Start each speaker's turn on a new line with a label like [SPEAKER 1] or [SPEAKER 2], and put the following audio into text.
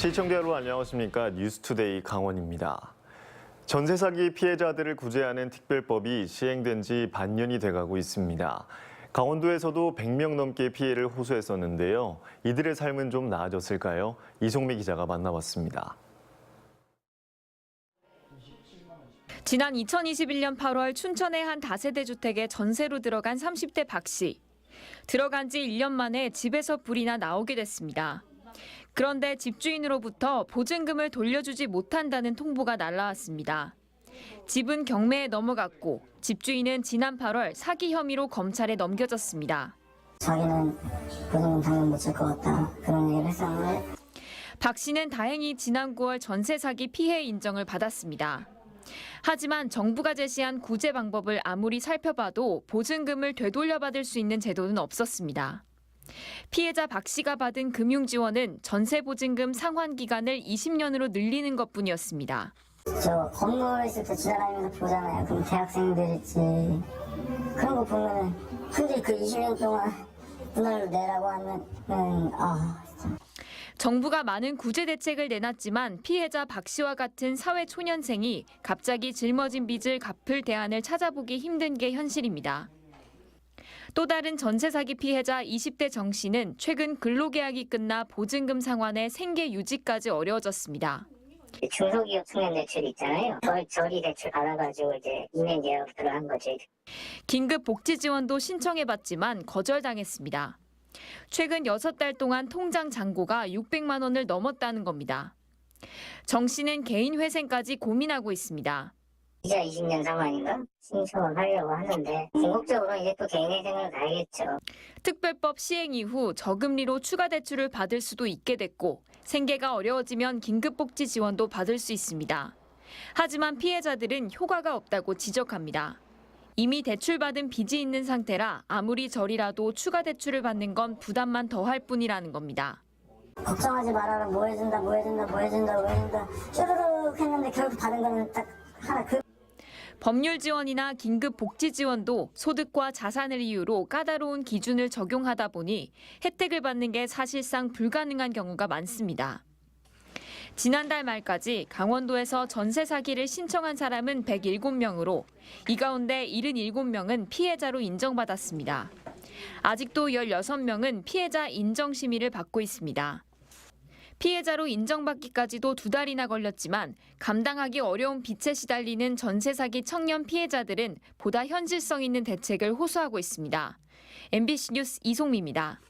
[SPEAKER 1] 시청자 여러분 안녕하십니까? 뉴스투데이 강원입니다. 전세 사기 피해자들을 구제하는 특별법이 시행된 지 반년이 돼가고 있습니다. 강원도에서도 100명 넘게 피해를 호소했었는데요. 이들의 삶은 좀 나아졌을까요? 이송미 기자가 만나봤습니다.
[SPEAKER 2] 지난 2021년 8월 춘천의 한 다세대 주택에 전세로 들어간 30대 박 씨. 들어간 지 1년 만에 집에서 불이 나 나오게 됐습니다. 그런데 집주인으로부터 보증금을 돌려주지 못한다는 통보가 날라왔습니다. 집은 경매에 넘어갔고 집주인은 지난 8월 사기 혐의로 검찰에 넘겨졌습니다.
[SPEAKER 3] 자기는 보증금 당연 못 줄 것 같다 그런 얘기를 했었는데
[SPEAKER 2] 박 씨는 다행히 지난 9월 전세 사기 피해 인정을 받았습니다. 하지만 정부가 제시한 구제 방법을 아무리 살펴봐도 보증금을 되돌려받을 수 있는 제도는 없었습니다. 피해자 박 씨가 받은 금융 지원은 전세 보증금 상환 기간을 20년으로 늘리는 것뿐이었습니다.
[SPEAKER 3] 저 건물 있을 때 지나다니면서 보잖아요. 그럼 대학생들일지 그런 거 보면은 근데 그 20년 동안 분할로 내라고 하면 진짜.
[SPEAKER 2] 정부가 많은 구제 대책을 내놨지만 피해자 박 씨와 같은 사회 초년생이 갑자기 짊어진 빚을 갚을 대안을 찾아보기 힘든 게 현실입니다. 또 다른 전세 사기 피해자 20대 정 씨는 최근 근로계약이 끝나 보증금 상환에 생계 유지까지 어려워졌습니다.
[SPEAKER 3] 중소기업 청년 대출 있잖아요. 저리 대출 받아가지고 이제 2년 계약으로 한 거지.
[SPEAKER 2] 긴급 복지 지원도 신청해봤지만 거절당했습니다. 최근 6달 동안 통장 잔고가 600만 원을 넘었다는 겁니다. 정 씨는 개인 회생까지 고민하고 있습니다.
[SPEAKER 3] 이자 20년 상환인가? 신청을 하려고 하는데 궁극적으로 이제 또 개인 회생을 가야겠죠.
[SPEAKER 2] 특별법 시행 이후 저금리로 추가 대출을 받을 수도 있게 됐고 생계가 어려워지면 긴급복지 지원도 받을 수 있습니다. 하지만 피해자들은 효과가 없다고 지적합니다. 이미 대출받은 빚이 있는 상태라 아무리 저리라도 추가 대출을 받는 건 부담만 더할 뿐이라는 겁니다.
[SPEAKER 3] 걱정하지 말아라. 뭐 해준다 쭈르륵 했는데 결국 받은 거는 딱 하나
[SPEAKER 2] 법률 지원이나 긴급 복지 지원도 소득과 자산을 이유로 까다로운 기준을 적용하다 보니 혜택을 받는 게 사실상 불가능한 경우가 많습니다. 지난달 말까지 강원도에서 전세 사기를 신청한 사람은 107명으로 이 가운데 77명은 피해자로 인정받았습니다. 아직도 16명은 피해자 인정 심의를 받고 있습니다. 피해자로 인정받기까지도 2달이나 걸렸지만 감당하기 어려운 빚에 시달리는 전세 사기 청년 피해자들은 보다 현실성 있는 대책을 호소하고 있습니다. MBC 뉴스 이송미입니다.